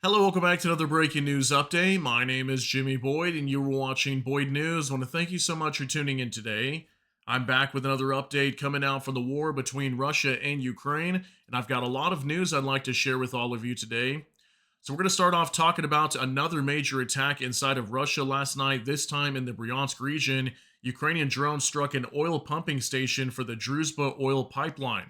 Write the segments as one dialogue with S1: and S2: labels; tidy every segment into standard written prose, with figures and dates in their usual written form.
S1: Hello, welcome back to another breaking news update. My name is Jimmy Boyd, and you were watching Boyd News. I want to thank you so much for tuning in today. I'm back with another update coming out from the war between Russia and Ukraine, and I've got a lot of news I'd like to share with all of you today. So, we're going to start off talking about another major attack inside of Russia last night, this time in the Bryansk region. Ukrainian drones struck an oil pumping station for the Druzhba oil pipeline.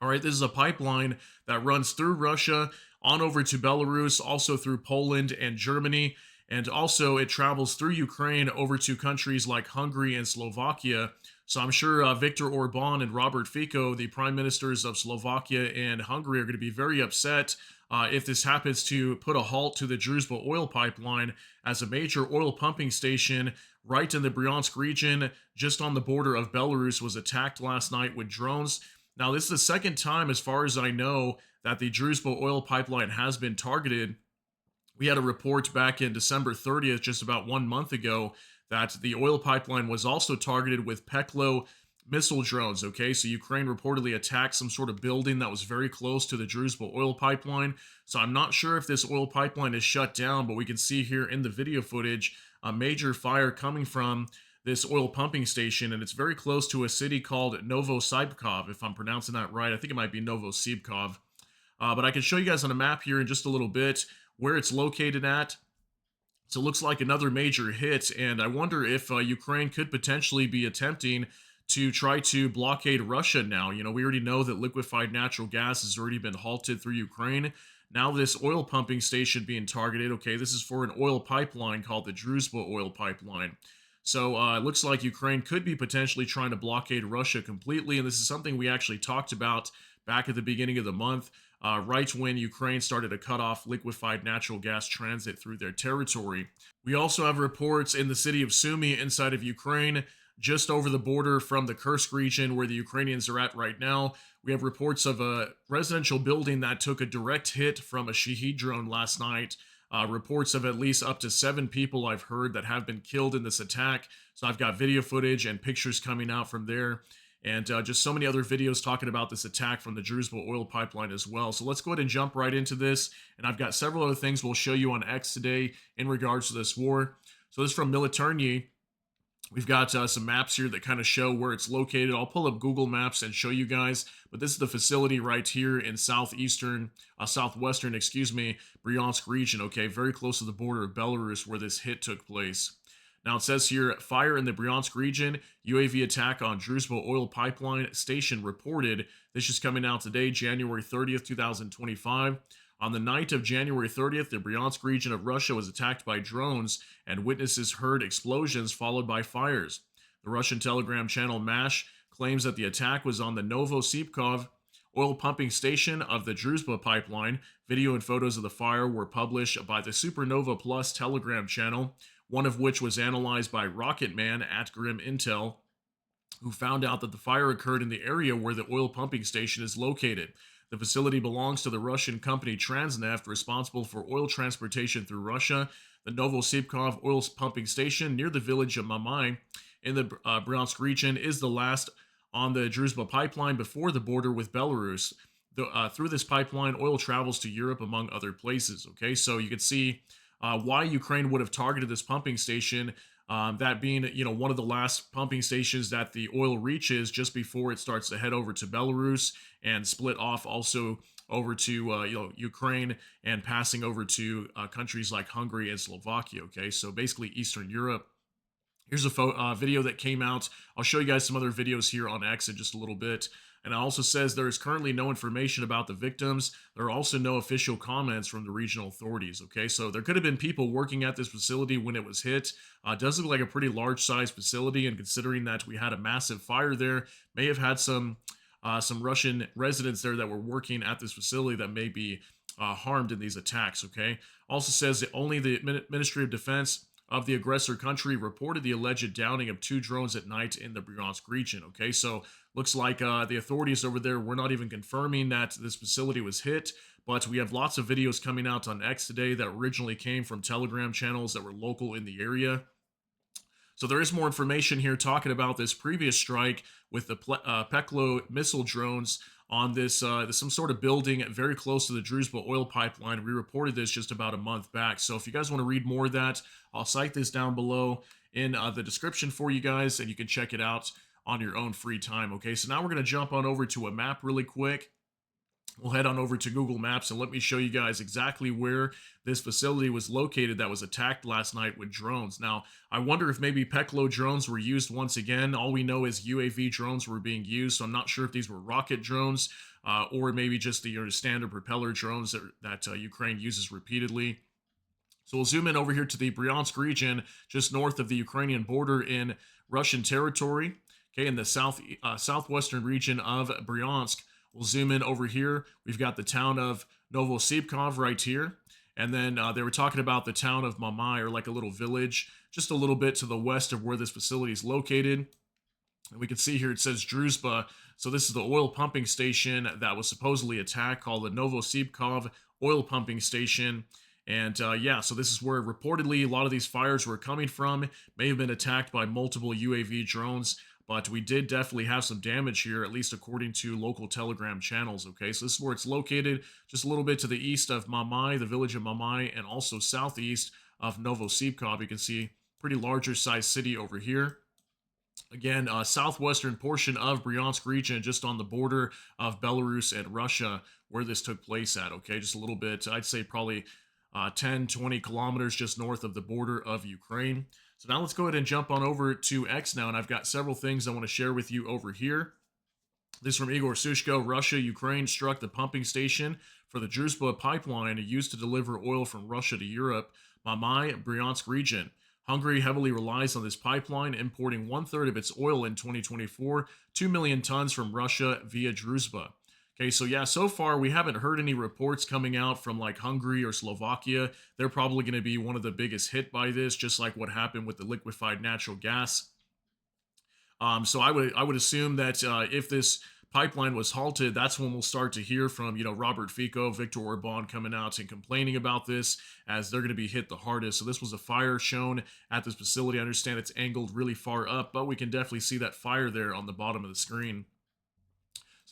S1: All right, this is a pipeline that runs through Russia on over to Belarus, also through Poland and Germany, and also it travels through Ukraine over to countries like Hungary and Slovakia. So I'm sure Viktor Orban and Robert Fico, the prime ministers of Slovakia and Hungary, are going to be very upset if this happens to put a halt to the Druzhba oil pipeline, as a major oil pumping station right in the Bryansk region, just on the border of Belarus, was attacked last night with drones. Now, this is the second time, as far as I know, that the Druzhba oil pipeline has been targeted. We had a report back in December 30th, just about 1 month ago, that the oil pipeline was also targeted with Peklo missile drones. Okay, so Ukraine reportedly attacked some sort of building that was very close to the Druzhba oil pipeline. So I'm not sure if this oil pipeline is shut down, but we can see here in the video footage a major fire coming from this oil pumping station, and it's very close to a city called Novosibkov, if I'm pronouncing that right. I think it might be Novosibkov. But I can show you guys on a map here in just a little bit where it's located at. So it looks like another major hit, and I wonder if Ukraine could potentially be attempting to try to blockade Russia now. You know, we already know that liquefied natural gas has already been halted through Ukraine. Now this oil pumping station being targeted. Okay, this is for an oil pipeline called the Druzhba oil pipeline. So it looks like Ukraine could be potentially trying to blockade Russia completely. And this is something we actually talked about back at the beginning of the month, right when Ukraine started to cut off liquefied natural gas transit through their territory. We also have reports in the city of Sumy inside of Ukraine, just over the border from the Kursk region where the Ukrainians are at right now. We have reports of a residential building that took a direct hit from a Shahed drone last night. Reports of at least up to 7 people I've heard that have been killed in this attack. So I've got video footage and pictures coming out from there, and just so many other videos talking about this attack from the Druzhba oil pipeline as well. So let's go ahead and jump right into this. And I've got several other things we'll show you on X today in regards to this war. So this is from Militarny. We've got some maps here that kind of show where it's located. I'll pull up Google Maps and show you guys, but this is the facility right here in southwestern, Bryansk region, okay? Very close to the border of Belarus where this hit took place. Now it says here, fire in the Bryansk region, UAV attack on Druzhba oil pipeline station reported. This is coming out today, January 30th, 2025. On the night of January 30th, the Bryansk region of Russia was attacked by drones, and witnesses heard explosions followed by fires. The Russian Telegram channel MASH claims that the attack was on the Novosibkov oil pumping station of the Druzhba pipeline. Video and photos of the fire were published by the Supernova Plus Telegram channel, one of which was analyzed by Rocketman at Grim Intel, who found out that the fire occurred in the area where the oil pumping station is located. The facility belongs to the Russian company Transneft, responsible for oil transportation through Russia. The Novosibkov oil pumping station near the village of Mamai in the Bryansk region is the last on the Druzhba pipeline before the border with Belarus. Through this pipeline, oil travels to Europe, among other places. Okay, so you can see why Ukraine would have targeted this pumping station, that being, one of the last pumping stations that the oil reaches just before it starts to head over to Belarus and split off also over to Ukraine and passing over to countries like Hungary and Slovakia. Okay, so basically Eastern Europe. Here's a video that came out. I'll show you guys some other videos here on X in just a little bit. And it also says there is currently no information about the victims. There are also no official comments from the regional authorities. Okay, so there could have been people working at this facility when it was hit. Does look like a pretty large-sized facility, and considering that we had a massive fire there, may have had some Russian residents there that were working at this facility that may be harmed in these attacks. Okay, also says that only the Ministry of Defense of the aggressor country reported the alleged downing of 2 drones at night in the Bryansk region. Okay, so looks like the authorities over there were not even confirming that this facility was hit, but we have lots of videos coming out on X today that originally came from Telegram channels that were local in the area. So there is more information here talking about this previous strike with the Peklo missile drones on this some sort of building very close to the Druzhba oil pipeline. We reported this just about a month back. So if you guys want to read more of that, I'll cite this down below in the description for you guys, and you can check it out on your own free time. Okay, so now we're going to jump on over to a map really quick. We'll head on over to Google Maps and let me show you guys exactly where this facility was located that was attacked last night with drones. Now, I wonder if maybe Peklo drones were used once again. All we know is UAV drones were being used, so I'm not sure if these were rocket drones or maybe just the standard propeller drones that Ukraine uses repeatedly. So we'll zoom in over here to the Bryansk region, just north of the Ukrainian border in Russian territory. Okay, in the southwestern region of Bryansk. We'll zoom in over here. We've got the town of Novosibkov right here. And then they were talking about the town of Mamai, or like a little village, just a little bit to the west of where this facility is located. And we can see here it says Druzhba. So this is the oil pumping station that was supposedly attacked, called the Novosibkov oil pumping station. And yeah, so this is where reportedly a lot of these fires were coming from. May have been attacked by multiple UAV drones. But we did definitely have some damage here, at least according to local Telegram channels, okay? So this is where it's located, just a little bit to the east of Mamai, the village of Mamai, and also southeast of Novosibkov. You can see pretty larger size city over here. Again, southwestern portion of Bryansk region, just on the border of Belarus and Russia, where this took place at, okay? Just a little bit, I'd say probably 10, 20 kilometers just north of the border of Ukraine. So now let's go ahead and jump on over to X now, and I've got several things I want to share with you over here. This from Igor Sushko. Russia, Ukraine struck the pumping station for the Druzhba pipeline used to deliver oil from Russia to Europe, Mamai, Bryansk region. Hungary heavily relies on this pipeline, importing 1/3 of its oil in 2024, 2 million tons from Russia via Druzhba. Okay, so yeah, so far we haven't heard any reports coming out from like Hungary or Slovakia. They're probably going to be one of the biggest hit by this, just like what happened with the liquefied natural gas. So I would assume that if this pipeline was halted, that's when we'll start to hear from Robert Fico, Viktor Orban coming out and complaining about this, as they're going to be hit the hardest. So this was a fire shown at this facility. I understand it's angled really far up, but we can definitely see that fire there on the bottom of the screen.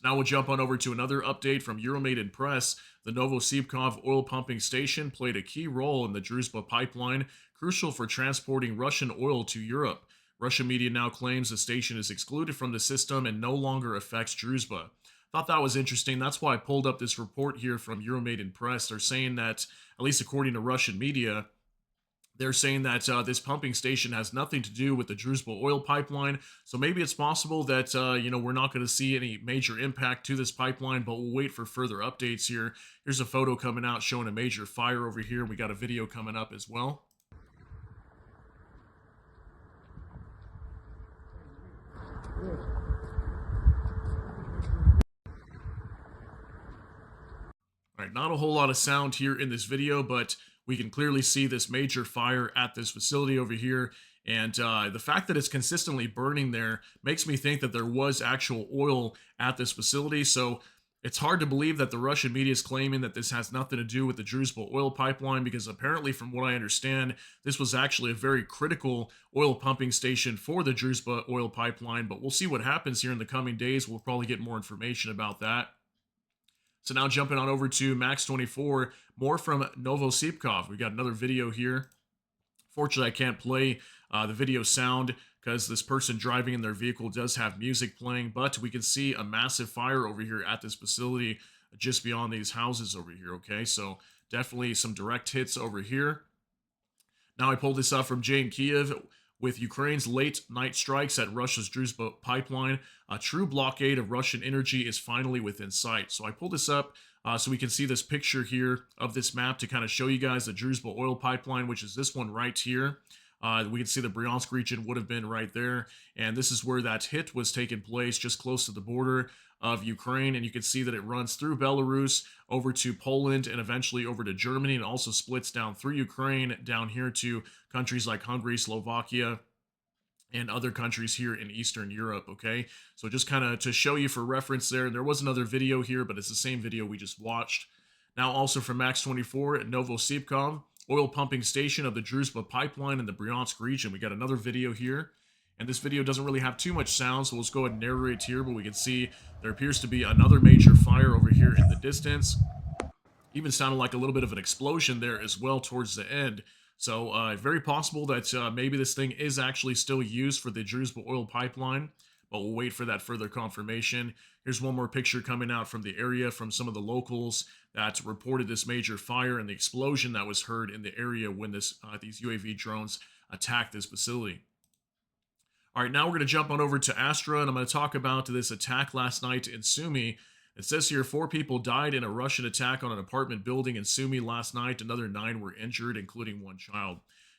S1: Now we'll jump on over to another update from Euromaidan Press. The Novosibkov oil pumping station played a key role in the Druzhba pipeline, crucial for transporting Russian oil to Europe. Russian media now claims the station is excluded from the system and no longer affects Druzhba. Thought that was interesting. That's why I pulled up this report here from Euromaidan Press. They're saying that, at least according to Russian media, they're saying that this pumping station has nothing to do with the Druzhba oil pipeline. So maybe it's possible that, we're not going to see any major impact to this pipeline, but we'll wait for further updates here. Here's a photo coming out showing a major fire over here. We got a video coming up as well. All right, not a whole lot of sound here in this video, but we can clearly see this major fire at this facility over here. And the fact that it's consistently burning there makes me think that there was actual oil at this facility. So it's hard to believe that the Russian media is claiming that this has nothing to do with the Druzhba oil pipeline, because apparently, from what I understand, this was actually a very critical oil pumping station for the Druzhba oil pipeline. But we'll see what happens here in the coming days. We'll probably get more information about that. So now jumping on over to Max 24, more from Novosibkov. We got another video here. Fortunately, I can't play the video sound because this person driving in their vehicle does have music playing, but we can see a massive fire over here at this facility just beyond these houses over here, okay? So definitely some direct hits over here. Now I pulled this up from Jane Kiev. With Ukraine's late night strikes at Russia's Druzhba pipeline, a true blockade of Russian energy is finally within sight. So I pulled this up so we can see this picture here of this map to kind of show you guys the Druzhba oil pipeline, which is this one right here. We can see the Bryansk region would have been right there. And this is where that hit was taking place, just close to the border of Ukraine. And you can see that it runs through Belarus over to Poland and eventually over to Germany, and also splits down through Ukraine down here to countries like Hungary, Slovakia, and other countries here in Eastern Europe, okay? So just kind of to show you for reference there was another video here, but it's the same video we just watched. Now also from Max 24 at Novosibkov, oil pumping station of the Druzhba pipeline in the Bryansk region. We got another video here. And this video doesn't really have too much sound, so let's go ahead and narrate here, but we can see there appears to be another major fire over here in the distance. Even sounded like a little bit of an explosion there as well towards the end. So very possible that maybe this thing is actually still used for the Druzhba oil pipeline, but we'll wait for that further confirmation. Here's one more picture coming out from the area from some of the locals that reported this major fire and the explosion that was heard in the area when these UAV drones attacked this facility. All right, now we're going to jump on over to Astra, and I'm going to talk about this attack last night in Sumy. It says here 4 people died in a Russian attack on an apartment building in Sumy last night. Another 9 were injured, including 1 child.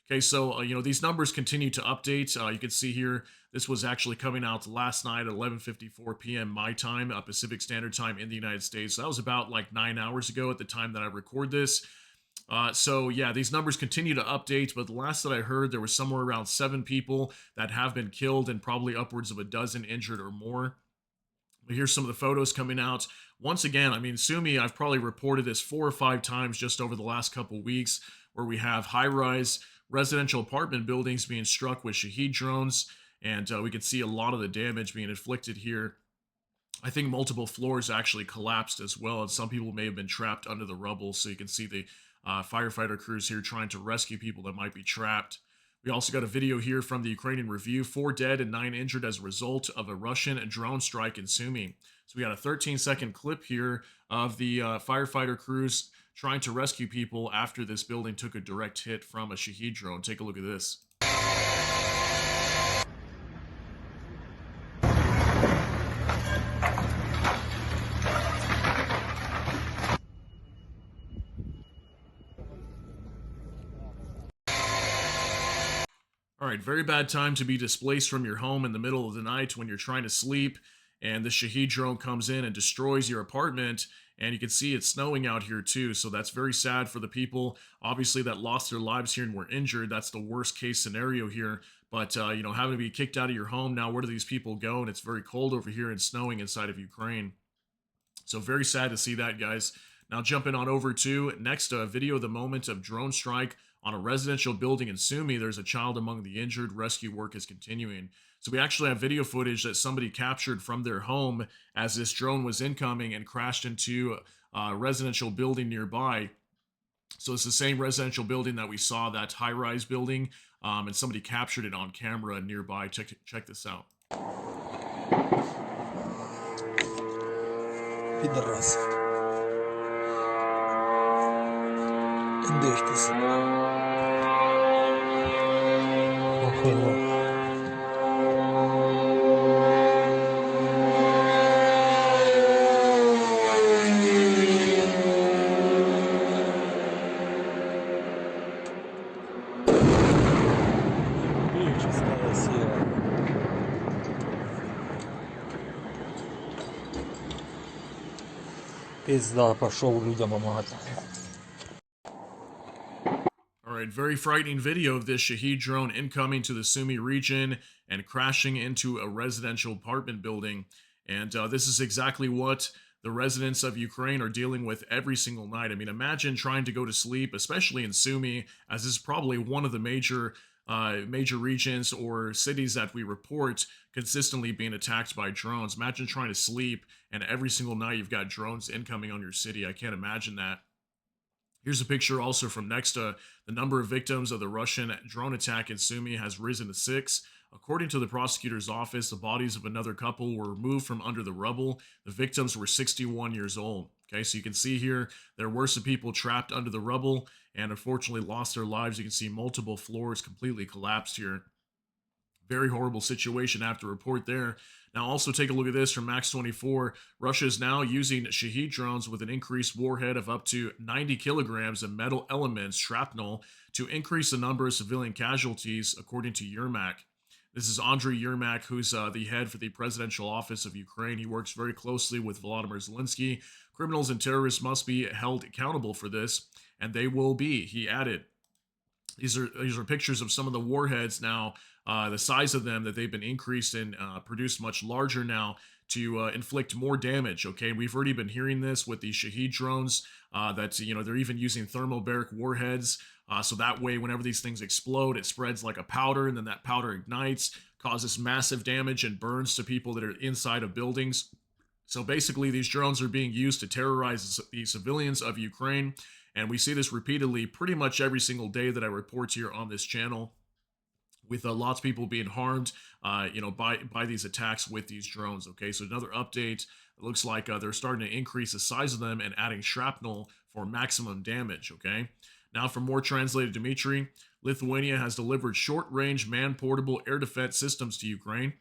S1: Okay, so, these numbers continue to update. You can see here, this was actually coming out last night at 11:54 p.m. my time, Pacific Standard Time in the United States. So that was about like 9 hours ago at the time that I record this. So yeah, these numbers continue to update, but the last that I heard, there was somewhere around 7 people that have been killed and probably upwards of a dozen injured or more. But here's some of the photos coming out. Once again, I mean, Sumy, I've probably reported this 4 or 5 times just over the last couple weeks, where we have high-rise residential apartment buildings being struck with Shahed drones, and we can see a lot of the damage being inflicted here. I think multiple floors actually collapsed as well, and some people may have been trapped under the rubble, so you can see the firefighter crews here trying to rescue people that might be trapped. We also got a video here from the Ukrainian Review, 4 dead and 9 injured as a result of a Russian drone strike in Sumy. So we got a 13-second clip here of the firefighter crews trying to rescue people after this building took a direct hit from a Shahed drone. Take a look at this. All right, very bad time to be displaced from your home in the middle of the night when you're trying to sleep, and the Shahed drone comes in and destroys your apartment. And you can see it's snowing out here too, so that's very sad for the people, obviously, that lost their lives here and were injured. That's the worst case scenario here. But, having to be kicked out of your home, now where do these people go? And it's very cold over here and snowing inside of Ukraine. So very sad to see that, guys. Now jumping on over to next video, the moment of drone strike on a residential building in Sumy. There's a child among the injured. Rescue work is continuing. So we actually have video footage that somebody captured from their home as this drone was incoming and crashed into a residential building nearby. So it's the same residential building that we saw, that high-rise building, and somebody captured it on camera nearby. Check this out.
S2: Пидорас. Индештис. Охуенно. Чистая сила. Пизда, пошел людям помогать.
S1: All right, very frightening video of this Shahed drone incoming to the Sumy region and crashing into a residential apartment building. And this is exactly what the residents of Ukraine are dealing with every single night. I mean, imagine trying to go to sleep, especially in Sumy, as this is probably one of the major regions or cities that we report consistently being attacked by drones. Imagine trying to sleep and every single night you've got drones incoming on your city. I can't imagine that. Here's a picture also from Nexta. The number of victims of the Russian drone attack in Sumy has risen to 6. According to the prosecutor's office, the bodies of another couple were removed from under the rubble. The victims were 61 years old. Okay, so you can see here, there were some people trapped under the rubble and unfortunately lost their lives. You can see multiple floors completely collapsed here. Very horrible situation after report there. Now also take a look at this from Max 24. Russia is now using Shahed drones with an increased warhead of up to 90 kilograms of metal elements, shrapnel, to increase the number of civilian casualties, according to Yermak. This is Andriy Yermak, who's the head for the presidential office of Ukraine. He works very closely with Volodymyr Zelensky. Criminals and terrorists must be held accountable for this, and they will be, he added. These are pictures of some of the warheads now, the size of them that they've been increased and produced much larger now to inflict more damage. Okay, we've already been hearing this with the Shahed drones that they're even using thermobaric warheads. So that way, whenever these things explode, it spreads like a powder, and then that powder ignites, causes massive damage and burns to people that are inside of buildings. So basically, these drones are being used to terrorize the civilians of Ukraine. And we see this repeatedly pretty much every single day that I report here on this channel, with lots of people being harmed, by these attacks with these drones. Okay, so another update. It looks like they're starting to increase the size of them and adding shrapnel for maximum damage. Okay, now for more translated Dimitri, Lithuania has delivered short-range man-portable air defense systems to Ukraine.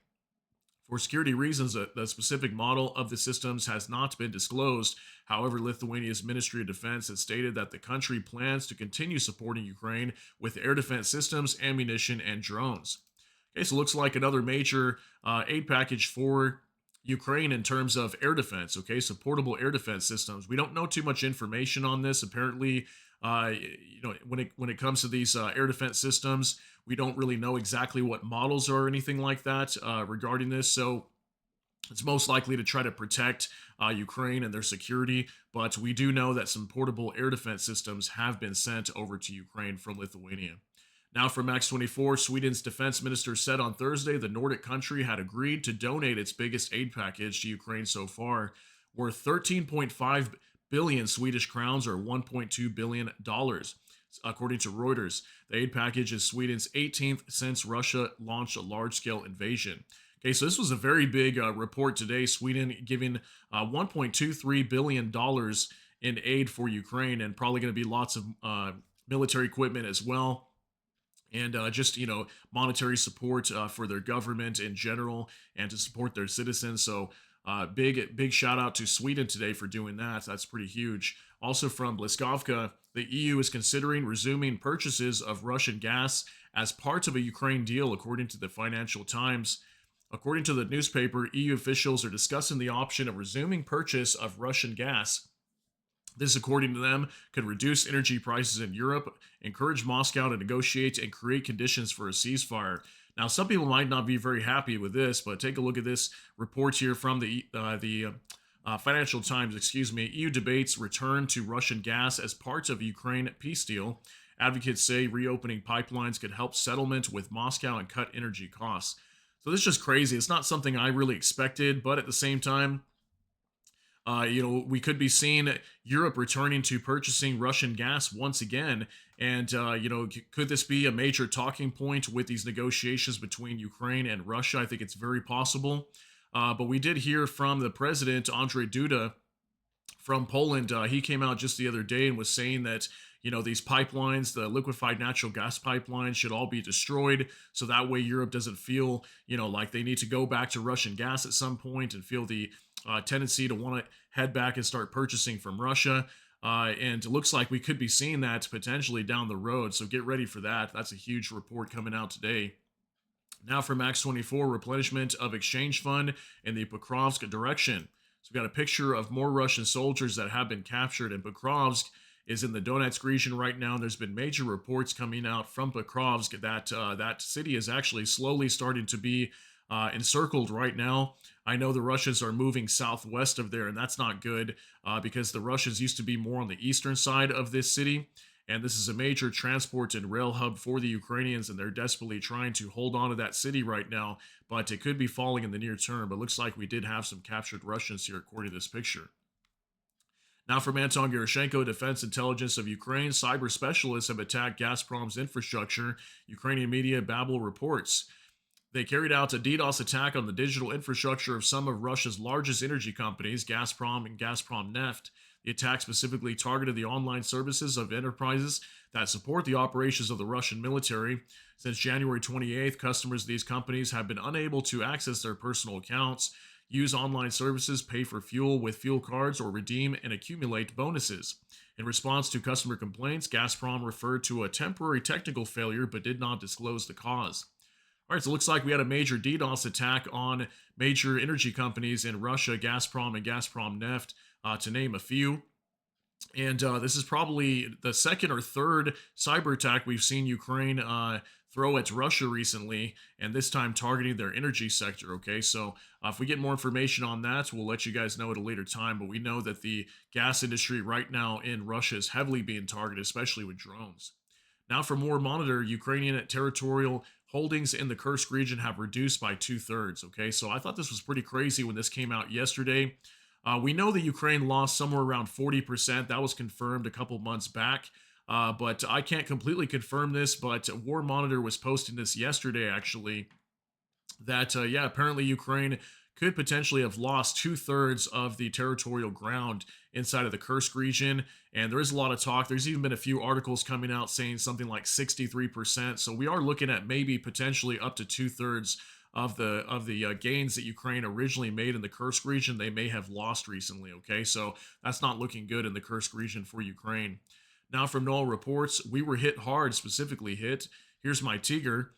S1: For security reasons, the specific model of the systems has not been disclosed. However, Lithuania's Ministry of Defense has stated that the country plans to continue supporting Ukraine with air defense systems, ammunition, and drones. Okay, so it looks like another major aid package for Ukraine in terms of air defense. Okay, so portable air defense systems. We don't know too much information on this. Apparently, when it comes to these air defense systems, we don't really know exactly what models or anything like that regarding this. So it's most likely to try to protect Ukraine and their security. But we do know that some portable air defense systems have been sent over to Ukraine from Lithuania. Now, from Max 24, Sweden's defense minister said on Thursday the Nordic country had agreed to donate its biggest aid package to Ukraine so far, worth 13.5 billion Swedish crowns or $1.2 billion. According to Reuters, the aid package is Sweden's 18th since Russia launched a large-scale invasion. Okay, so this was a very big report today. Sweden giving $1.23 billion in aid for Ukraine, and probably going to be lots of military equipment as well. And monetary support for their government in general and to support their citizens. So big shout out to Sweden today for doing that. That's pretty huge. Also from Bliskovka, the EU is considering resuming purchases of Russian gas as part of a Ukraine deal, according to the Financial Times. According to the newspaper, EU officials are discussing the option of resuming purchase of Russian gas. This, according to them, could reduce energy prices in Europe, encourage Moscow to negotiate, and create conditions for a ceasefire. Now, some people might not be very happy with this, but take a look at this report here from the Financial Times. EU debates return to Russian gas as part of Ukraine peace deal. Advocates say reopening pipelines could help settlement with Moscow and cut energy costs. So this is just crazy. It's not something I really expected, but at the same time, we could be seeing Europe returning to purchasing Russian gas once again. And, could this be a major talking point with these negotiations between Ukraine and Russia? I think it's very possible. But we did hear from the president, Andrzej Duda, from Poland. He came out just the other day and was saying that, these pipelines, the liquefied natural gas pipelines, should all be destroyed. So that way Europe doesn't feel, like they need to go back to Russian gas at some point and feel the tendency to want to head back and start purchasing from Russia. And it looks like we could be seeing that potentially down the road. So get ready for that. That's a huge report coming out today. Now for Max 24, replenishment of exchange fund in the Pokrovsk direction. So we've got a picture of more Russian soldiers that have been captured, and Pokrovsk is in the Donetsk region right now. There's been major reports coming out from Pokrovsk that that city is actually slowly starting to be encircled right now. I know the Russians are moving southwest of there, and that's not good because the Russians used to be more on the eastern side of this city. And this is a major transport and rail hub for the Ukrainians, and they're desperately trying to hold on to that city right now, but it could be falling in the near term. But it looks like we did have some captured Russians here, according to this picture. Now from Anton Gerashenko, Defense Intelligence of Ukraine, cyber specialists have attacked Gazprom's infrastructure, Ukrainian media Babel reports. They carried out a DDoS attack on the digital infrastructure of some of Russia's largest energy companies, Gazprom and Gazprom Neft. The attack specifically targeted the online services of enterprises that support the operations of the Russian military. Since January 28th, customers of these companies have been unable to access their personal accounts, use online services, pay for fuel with fuel cards, or redeem and accumulate bonuses. In response to customer complaints, Gazprom referred to a temporary technical failure but did not disclose the cause. All right, so it looks like we had a major DDoS attack on major energy companies in Russia, Gazprom and Gazprom Neft, to name a few. And this is probably the second or third cyber attack we've seen Ukraine throw at Russia recently, and this time targeting their energy sector. Okay, so if we get more information on that, we'll let you guys know at a later time. But we know that the gas industry right now in Russia is heavily being targeted, especially with drones. Now, for more monitor, Ukrainian territorial holdings in the Kursk region have reduced by 2/3. Okay, so I thought this was pretty crazy when this came out yesterday. We know that Ukraine lost somewhere around 40%. That was confirmed a couple months back. But I can't completely confirm this, but War Monitor was posting this yesterday, actually, that, yeah, apparently Ukraine could potentially have lost 2/3 of the territorial ground inside of the Kursk region. And there is a lot of talk. There's even been a few articles coming out saying something like 63%. So we are looking at maybe potentially up to 2/3 of the gains that Ukraine originally made in the Kursk region. They may have lost recently. Okay, so that's not looking good in the Kursk region for Ukraine. Now, from Null reports, we were hit hard, specifically hit. Here's my Tiger.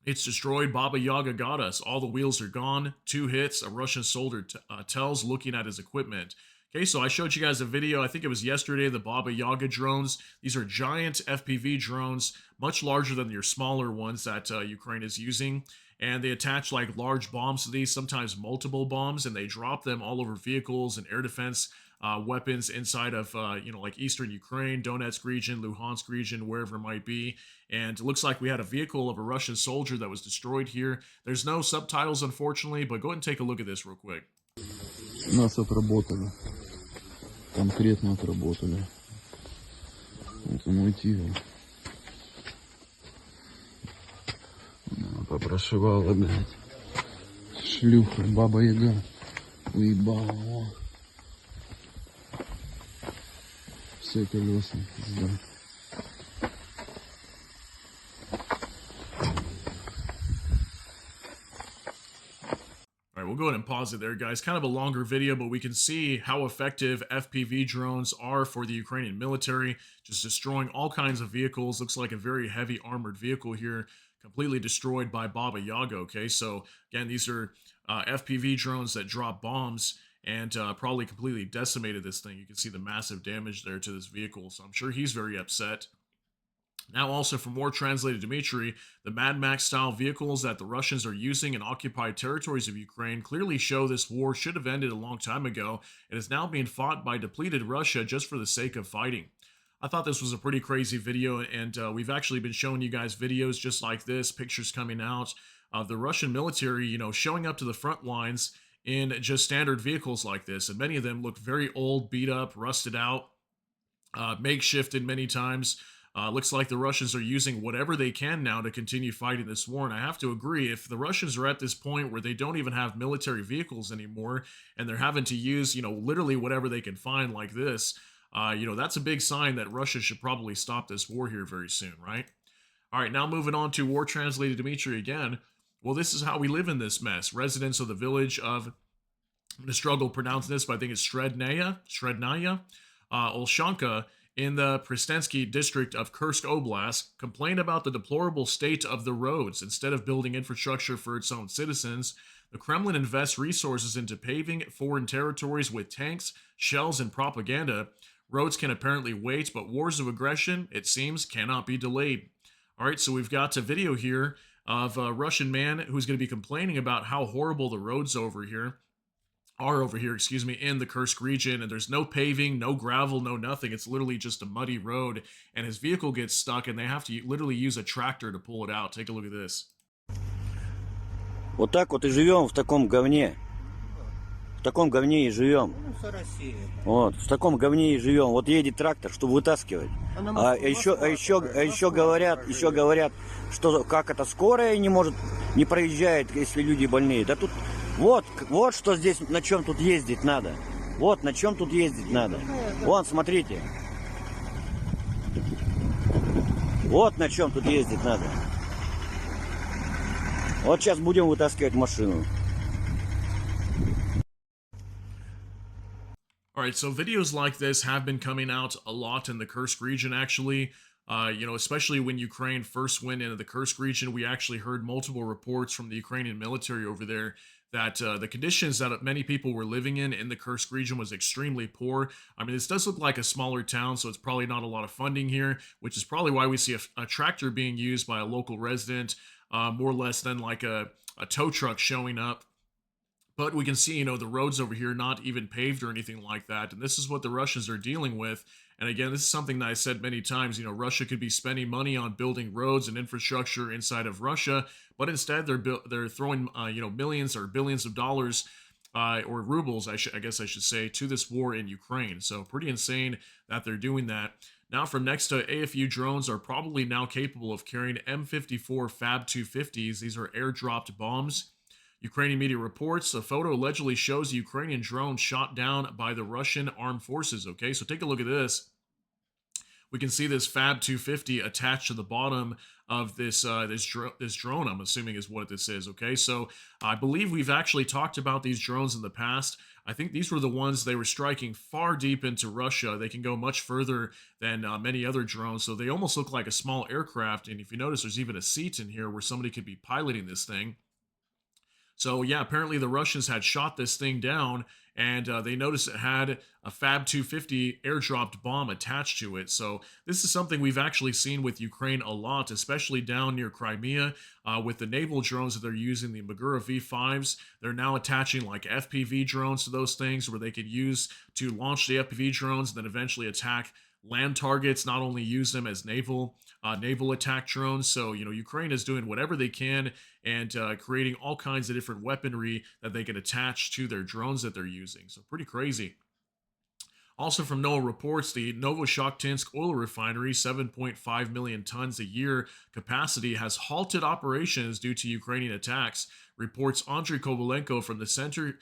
S1: It's destroyed. Baba Yaga got us. All the wheels are gone. 2 hits. A Russian soldier tells looking at his equipment. Okay, so I showed you guys a video, I think it was yesterday, the Baba Yaga drones. These are giant FPV drones, much larger than your smaller ones that Ukraine is using. And they attach like large bombs to these, sometimes multiple bombs, and they drop them all over vehicles and air defense weapons inside of, like Eastern Ukraine, Donetsk region, Luhansk region, wherever it might be. And it looks like we had a vehicle of a Russian soldier that was destroyed here. There's no subtitles, unfortunately, but go ahead and take a look at this real quick.
S3: Нас отработали. Конкретно отработали. Это мой тигр. Попрошивала, блядь. Шлюха, баба Яга. Уебала, о. Все колеса, пизда.
S1: All right, we'll go ahead and pause it there, guys. Kind of a longer video, but we can see how effective FPV drones are for the Ukrainian military, just destroying all kinds of vehicles. Looks like a very heavy armored vehicle here, completely destroyed by Baba Yaga. Okay, so again, these are FPV drones that drop bombs and probably completely decimated this thing. You can see the massive damage there to this vehicle, so I'm sure he's very upset. Now, also for more translated Dmitry, the Mad Max style vehicles that the Russians are using in occupied territories of Ukraine clearly show this war should have ended a long time ago and is now being fought by depleted Russia just for the sake of fighting. I thought this was a pretty crazy video, and we've actually been showing you guys videos just like this, pictures coming out of the Russian military, showing up to the front lines in just standard vehicles like this. And many of them look very old, beat up, rusted out, makeshifted many times. Looks like the Russians are using whatever they can now to continue fighting this war. And I have to agree, if the Russians are at this point where they don't even have military vehicles anymore, and they're having to use, literally whatever they can find like this, that's a big sign that Russia should probably stop this war here very soon, right? All right, now moving on to War Translated Dmitry again. Well, this is how we live in this mess. Residents of the village of, I'm going to struggle pronouncing this, but I think it's Strednaya, Olshanka, in the Pristensky district of Kursk Oblast, complain about the deplorable state of the roads. Instead of building infrastructure for its own citizens, the Kremlin invests resources into paving foreign territories with tanks, shells, and propaganda. Roads can apparently wait, but wars of aggression, it seems, cannot be delayed. All right, so we've got a video here of a Russian man who's going to be complaining about how horrible the roads are over here, in the Kursk region, and there's no paving, no gravel, no nothing. It's literally just a muddy road, and his vehicle gets stuck, and they have to literally use a tractor to pull it out. Take a look at this.
S4: Вот так вот и живем в таком говне. В таком говне и живем. Вот, в таком говне и живем. Вот едет трактор, чтобы вытаскивать. А еще говорят, что как это скорая не проезжает, если люди больные. Да тут вот что здесь, на чем тут ездить надо. Вот на чем тут ездить надо. Вон, смотрите. Вот на чем тут ездить надо. Вот сейчас будем вытаскивать машину.
S1: All right, so videos like this have been coming out a lot in the Kursk region, actually. Especially when Ukraine first went into the Kursk region, we actually heard multiple reports from the Ukrainian military over there that the conditions that many people were living in the Kursk region was extremely poor. I mean, this does look like a smaller town, so it's probably not a lot of funding here, which is probably why we see a tractor being used by a local resident, more or less than like a tow truck showing up. But we can see, the roads over here not even paved or anything like that. And this is what the Russians are dealing with And again, this is something that I said many times. Russia could be spending money on building roads and infrastructure inside of Russia, but instead they're throwing millions or billions of dollars or rubles, I guess I should say, to this war in Ukraine. So pretty insane that they're doing that. Now, from next to AFU drones are probably now capable of carrying M54 Fab 250s. These are airdropped bombs. Ukrainian media reports a photo allegedly shows a Ukrainian drone shot down by the Russian armed forces. Okay, so take a look at this. We can see this Fab 250 attached to the bottom of this drone. I'm assuming is what this is. Okay, so I believe we've actually talked about these drones in the past. I think these were the ones they were striking far deep into Russia. They can go much further than many other drones, so they almost look like a small aircraft. And if you notice, there's even a seat in here where somebody could be piloting this thing. So yeah, apparently the Russians had shot this thing down, and they noticed it had a Fab 250 airdropped bomb attached to it. So this is something we've actually seen with Ukraine a lot, especially down near Crimea with the naval drones that they're using, the Magura V5s. They're now attaching like FPV drones to those things where they could use to launch the FPV drones and then eventually attack land targets, not only use them as naval attack drones. So Ukraine is doing whatever they can and creating all kinds of different weaponry that they can attach to their drones that they're using. So pretty crazy. Also from NOAA reports, the Novoshakhtinsk oil refinery, 7.5 million tons a year capacity, has halted operations due to Ukrainian attacks, reports Andriy Kovalenko from the Center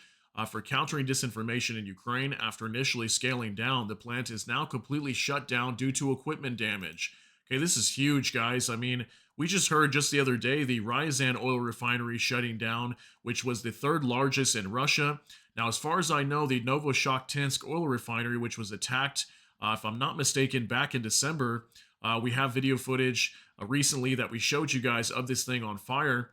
S1: for Countering Disinformation in Ukraine. After initially scaling down, the plant is now completely shut down due to equipment damage. Okay, this is huge, guys. I mean, we just heard just the other day the Ryazan oil refinery shutting down, which was the third largest in Russia. Now, as far as I know, the Novoshakhtinsk oil refinery, which was attacked, if I'm not mistaken, back in December, we have video footage recently that we showed you guys of this thing on fire.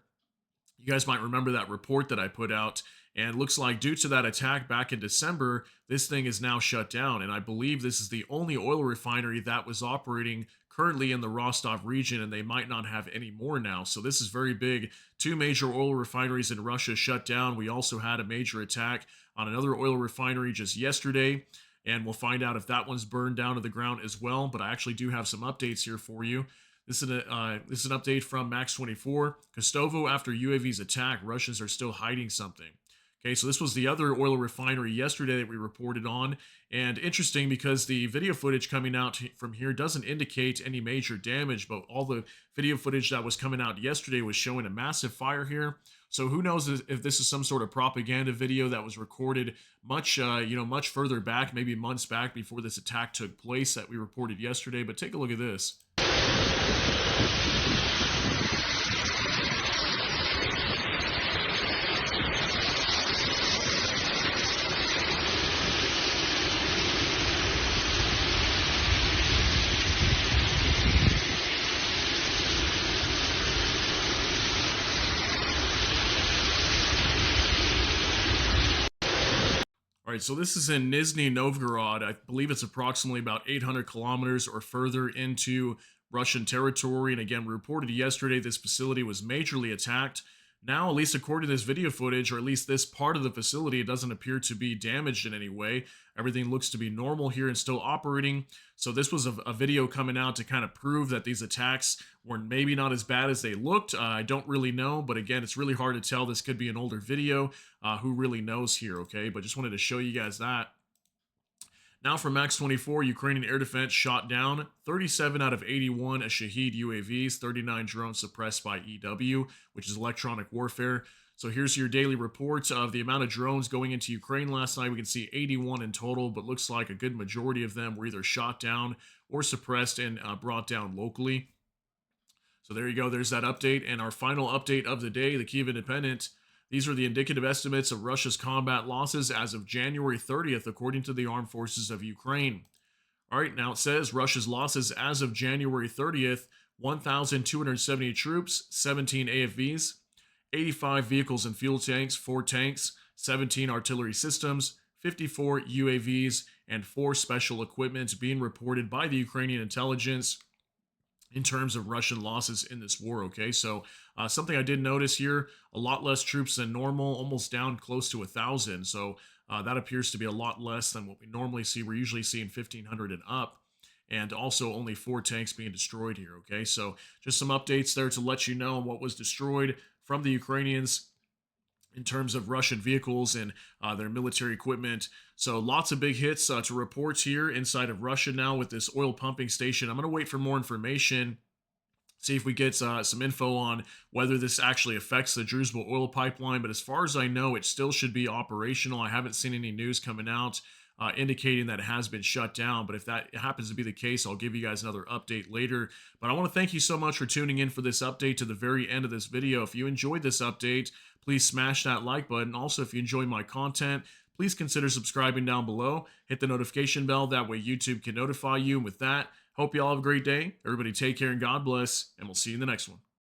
S1: You guys might remember that report that I put out, and it looks like due to that attack back in December, this thing is now shut down. And I believe this is the only oil refinery that was operating currently in the Rostov region, and they might not have any more now. So this is very big. 2 major oil refineries in Russia shut down. We also had a major attack on another oil refinery just yesterday, and we'll find out if that one's burned down to the ground as well. But I actually do have some updates here for you. This is an update from Max 24. Kostovo, after UAV's attack, Russians are still hiding something. Okay, so this was the other oil refinery yesterday that we reported on. And interesting because the video footage coming out from here doesn't indicate any major damage, but all the video footage that was coming out yesterday was showing a massive fire here. So who knows if this is some sort of propaganda video that was recorded much further back, maybe months back before this attack took place that we reported yesterday. But take a look at this. All right, so this is in Nizhny Novgorod. I believe it's approximately about 800 kilometers or further into Russian territory. And again, reported yesterday this facility was majorly attacked. Now, at least according to this video footage, or at least this part of the facility, it doesn't appear to be damaged in any way. Everything looks to be normal here and still operating. So this was a video coming out to kind of prove that these attacks were maybe not as bad as they looked. I don't really know, but again, it's really hard to tell. This could be an older video. Who really knows here, okay? But just wanted to show you guys that. Now for Max 24, Ukrainian air defense shot down 37 out of 81 Shahed UAVs, 39 drones suppressed by EW, which is electronic warfare. So here's your daily reports of the amount of drones going into Ukraine last night. We can see 81 in total, but looks like a good majority of them were either shot down or suppressed and brought down locally. So there you go. There's that update. And our final update of the day, the Kyiv Independent. These are the indicative estimates of Russia's combat losses as of January 30th, according to the Armed Forces of Ukraine. All right, now it says Russia's losses as of January 30th, 1,270 troops, 17 AFVs, 85 vehicles and fuel tanks, 4 tanks, 17 artillery systems, 54 UAVs, and 4 special equipment being reported by the Ukrainian intelligence in terms of Russian losses in this war, okay? So something I did notice here, a lot less troops than normal, almost down close to 1,000. So that appears to be a lot less than what we normally see. We're usually seeing 1,500 and up. and also only 4 tanks being destroyed here. Okay, so just some updates there to let you know what was destroyed from the Ukrainians in terms of Russian vehicles and their military equipment. So lots of big hits to report here inside of Russia now with this oil pumping station. I'm going to wait for more information, see if we get some info on whether this actually affects the Druzhba oil pipeline. But as far as I know, it still should be operational. I haven't seen any news coming out indicating that it has been shut down. But if that happens to be the case, I'll give you guys another update later. But I want to thank you so much for tuning in for this update to the very end of this video. If you enjoyed this update, please smash that like button. Also, if you enjoy my content, please consider subscribing down below. Hit the notification bell. That way YouTube can notify you. And with that, hope you all have a great day. Everybody take care and God bless. And we'll see you in the next one.